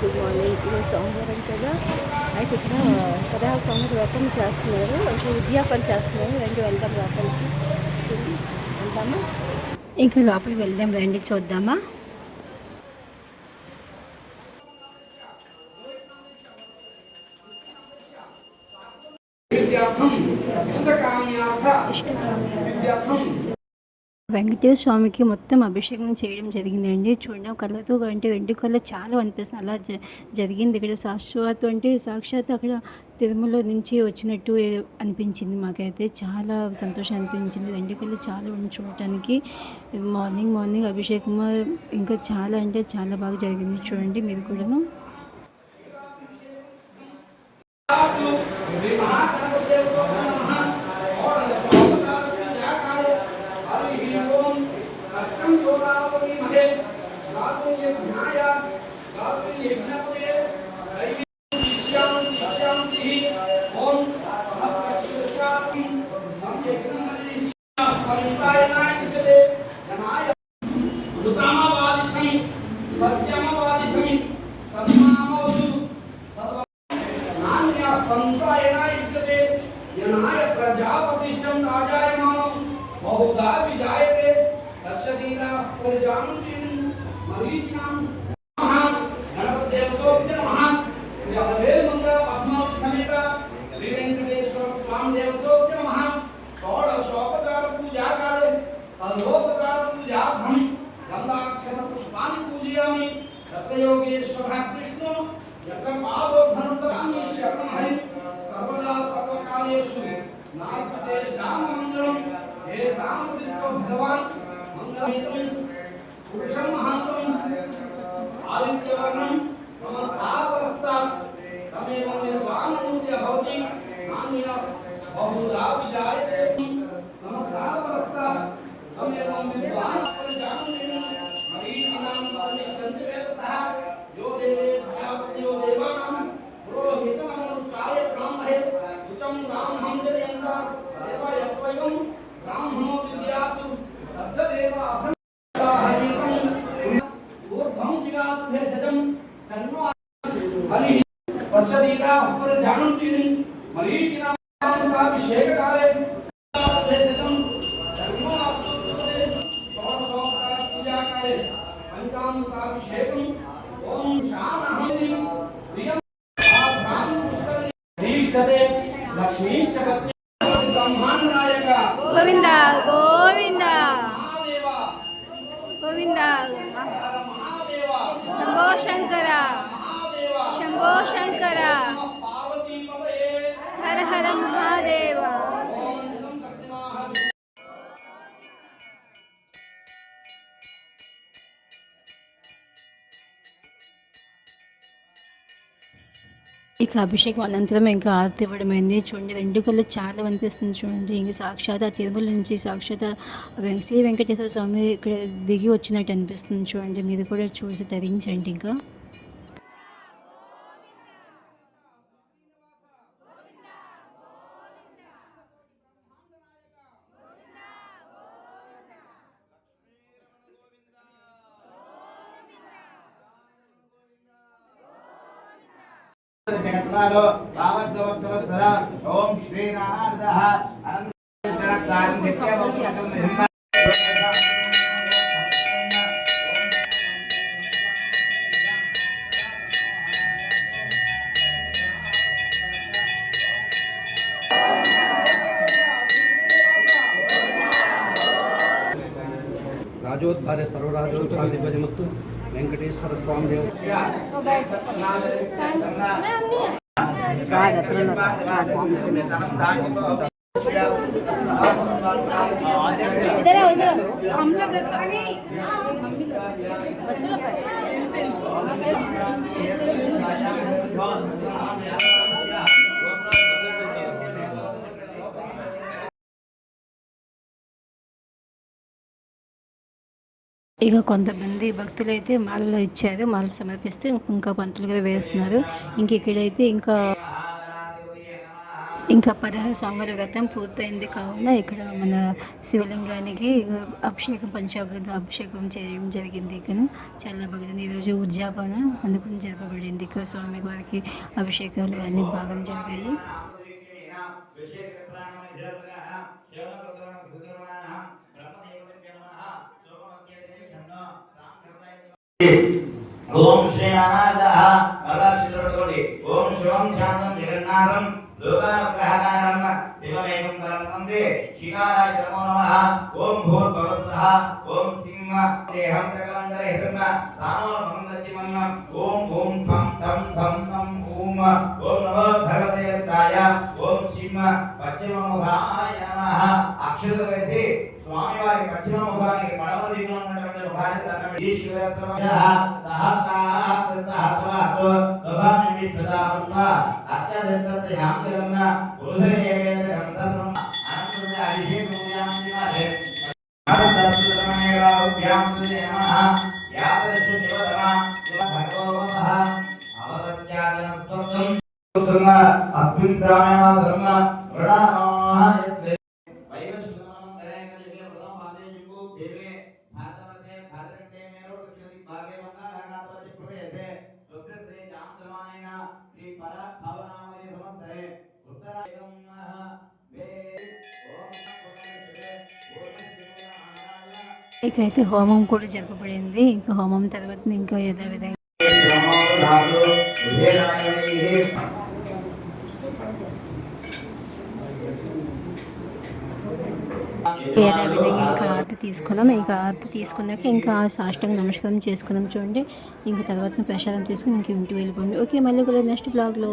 Good morning. ఈరోజు సోమవారం కదా, అయితే ఇక్కడ 16 సంవత్సరాల వ్రతం చేస్తున్నారు, అంటే ఉద్యాపన చేస్తున్నారు. రండి వెళ్దాం లోపలికి. వెళ్దామా? ఇంకా లోపలికి వెళ్దాం రండి, చూద్దామా. వెంకటేశ్వర స్వామికి మొత్తం అభిషేకం చేయడం జరిగిందండి. చూడడం కళ్ళతో అంటే 2 కళ్ళు చాలా అనిపిస్తుంది. అలా జరిగింది ఇక్కడ. సాక్షాత్ అక్కడ తిరుమల నుంచి వచ్చినట్టు అనిపించింది మాకైతే. చాలా సంతోషం అనిపించింది. 2 కళ్ళు చాలా ఉంది చూడటానికి. మార్నింగ్ అభిషేకం ఇంకా చాలా అంటే చాలా బాగా జరిగింది. చూడండి మీరు కూడాను. గోవింద గోవింద గోవింద శంభో శంకర శంభో శంకర హర హర మహాదేవ. ఇక అభిషేకం అనంతరం ఇంకా ఆరతి ఇవ్వడమైంది. చూడండి 2 కళ్ళు చాలా అనిపిస్తుంది. చూడండి ఇంక సాక్షాత్ ఆ తిరుమల నుంచి సాక్షాత్ శ్రీ వెంకటేశ్వర స్వామి ఇక్కడ దిగి వచ్చినట్టు అనిపిస్తుంది. చూడండి మీరు కూడా చూసి తరించండి. ఇంకా జగత్పాలో పావత్వత్సర ఓం శ్రీనాథః అనంతరకారం నిత్యవత్సకం మహిమ. రాజోద్భార్య సర్వరాజోద్భార్యమస్తు. వెంకటేశ్వర స్వామి దేవ ఇక కొంతమంది భక్తులు అయితే మాలలు ఇచ్చారు. మాలలు సమర్పిస్తే ఇంకా పంతులుగా వేస్తున్నారు. ఇంక ఇక్కడైతే ఇంకా ఇంకా 16 సోమవార వ్రతం పూర్తయింది కావున ఇక్కడ మన శివలింగానికి అభిషేకం పంచామృత అభిషేకం చేయడం జరిగింది. ఇక్కడ చాలా బాగా ఈరోజు ఉద్యాపన అందుకుని జరపబడింది. ఇక్కడ స్వామి వారికి అభిషేకాలు అన్ని బాగా జరిగాయి. ఓం శ్రీనాథః కళాశిలపడుకోండి. ఓం శివం శాంతం జగన్నాథం లోకానుగ్రహకారణం శివమేకం కరంతంతే శిఖారాయ నమో నమః. ఓం భూర్భువస్సః ఓం సింహ దేహం సకలందర హిరణ్య తానో భంగతిమన్నం. ఓం ఓం ఠం ఠం ఠం ఠం ఓం ఓం నమో భగవతే రుద్రాయ. ఓం సింహ పశ్చిమముఖాయ నమః. అక్షరం వేసి స్వామివారి పశ్చిమ ముఖానికి పడవ దిగులో ఉన్నటువంటి ముఖానికి దండం పెట్టి ఈశ్వర సర్వజః సహస్రాత్మతో లోభాన్ని విశ్వదాత్మ అత్యదంత యాంకరణ ఉదయేవేద గంధర్వం అనంతర అభిషేకం యాంతిమాదే నమః ఉభ్యాంతే నమః యాదశ శివతమ శివ భగవోమః అవత్యాదనత్వం ధర్మ అభ్యుద్రామణ ధర్మ వృణామః ఇకైతే హోమం కూడా జరపబడింది. ఇంకా హోమం తర్వాత ఇంకా యథావిధంగా ఇంకా ఆర్తి తీసుకున్నాం. ఇంకా ఆర్తి తీసుకున్నాక ఇంకా సాష్టాంగ నమస్కారం చేసుకున్నాం చూడండి. ఇంకా తర్వాత ప్రసాదం తీసుకుని ఇంక ఇంటికి వెళ్ళిపోండి. ఓకే, మళ్ళీ కూడా నెక్స్ట్ బ్లాగ్లో.